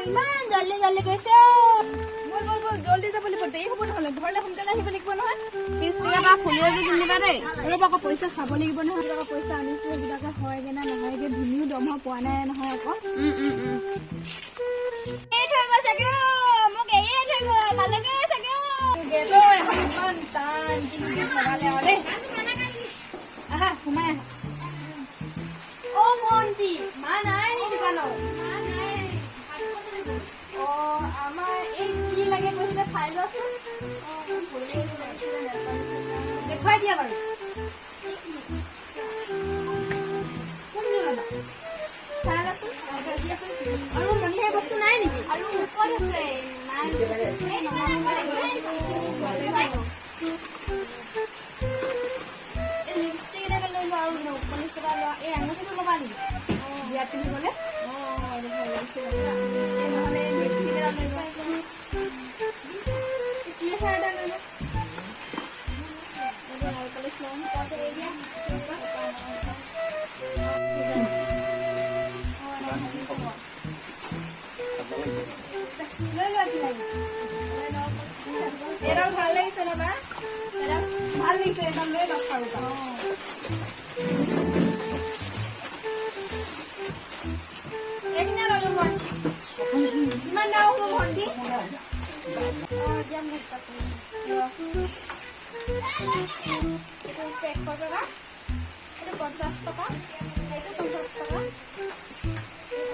ইমান জল্দি জল্দি গৈছে বল বল বল জল্দি যাব লাগিব দেৰি হ'ব নহ'লে ঘৰলৈ সোনকালে আহিব লাগিব নহয় 20 টকা বা ফুলিও যে কিনিবা দেই ৰ'ব আকৌ পইচা চাব লাগিব নহয় কিবা পইচা আনিছোঁ কিবাকে হয়গে না নহয়গে ধুনীও দৰমহা পোৱা নাই নহয় আকৌ এই থৈ গ'ল চাগে মোক এৰিয়ে থৈ গ'ল মালকে চাগে গেলো এখন ইমান টান কিন্তু ভগালে আৰু দেই আহা সোমাই আহা অ মন্তি মা নাই নি দোকানত মা নাই অ আমাৰ এই কি লাগে কৈছিলে চাই লোৱাচোন দেখুৱাই দিয়া বাৰু চাই লোৱাচোন আৰু মণিহাৰী বস্তু নাই নেকি আৰু ওপৰত আছে নাই লিপষ্টিক এটা লৈ লোৱা আৰু পলিচ এটা লোৱা এই আঙুঠিটো ল'বা নেকি বিয়াত পিন্ধিবলৈ নহ'লে লিপষ্টিক এটা লৈ লোৱা ক্লিয়াৰ এটা লৈ লোৱা পলিচ ল'ম তাতে এৰি দিয়া লৈ লোৱা কি লাগে এটাও ভাল লাগিছে না মা ভাল লাগিছে একদম লৈ লওক আৰু এদিনা ললো মই ইমান দাম হ'ব ভণ্টি দিয়াম এইটো 100 টকা এইটো 50 টকা এইটো 50 টকা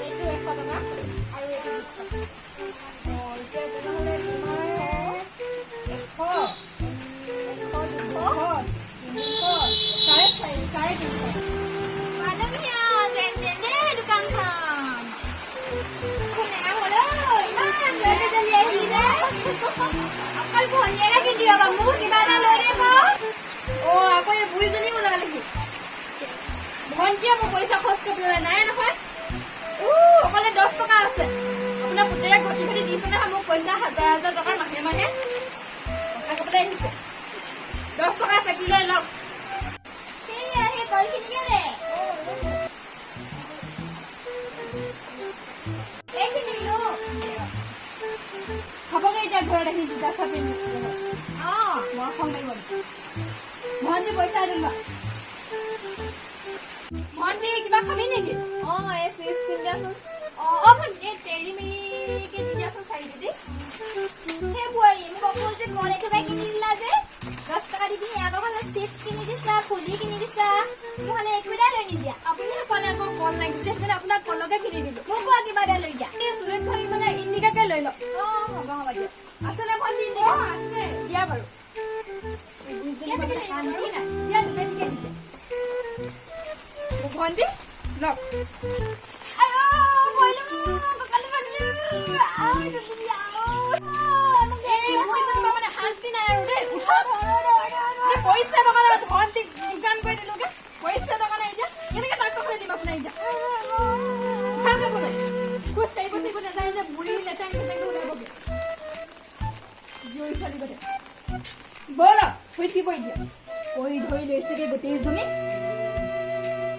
এইটো 100 টকা আৰু এইটো 20 টকা এতিয়া তেনেহ'লে তোমাৰ 100 মোৰ পইচা খৰচ কৰিবলৈ নাই নহয় অকলে 10 টকা আছে আপোনাৰ পুতেৰে ঘটি ঘটি দিছে নহয় মোক পইচা 1000 টকাৰ মাহে মাহে আগতে আহিছে 10 টকা আছে কি লৈ লওক হ'বগে এতিয়া ঘৰত আহি জোতা চাপি মই খং লাগিব ভণ্টি পইচা দিম ভণ্টি কিবা খাবি নেকি ভণ্টি তেৰি মেৰিকে দি দিয়াচোন 4 কেজি সেই বোৱাৰী মোক অকল যে কল একেবাৰে কিনি দিলা যে 10 টকা দি কিনি আকৌ হ'লে চিপছ কিনি দিছা ফুলি কিনি দিছা মোক হ'লে একোটা লৈ নিদিয়া আপুনি ক'লে আকৌ কল লাগিছে সেইকাৰণে আপোনাক কলকে কিনি দিলোঁ মোক কোৱা কিবা এটা লৈ দিয়া এই চুলিত ধৰি মানে ইণ্ডিকাকে লৈ লওক হ'ব দিয়া আছেনে ভণ্টি আছে দিয়া বাৰু শান্তি নাই দিয়া দুজনীকে দি দিয়া ভণ্টি লওক শান্তি নাই আৰু দেই পইচা টকা নাই ভণ্টিক দোকান কৰি দিলোগে পইচা টকা নাই এতিয়া কেনেকে তাক টকা দিম আপোনাৰ এতিয়া ভালকে বোলে খোজ কাঢ়িব থাকিব নাযায় যে বুঢ়ী লেটাং লেটাংকে ওলাবগে জুই চলিব দে ব'ল শুই দিব এতিয়া কৰি ধৰি লৈছেগে গোটেইজনী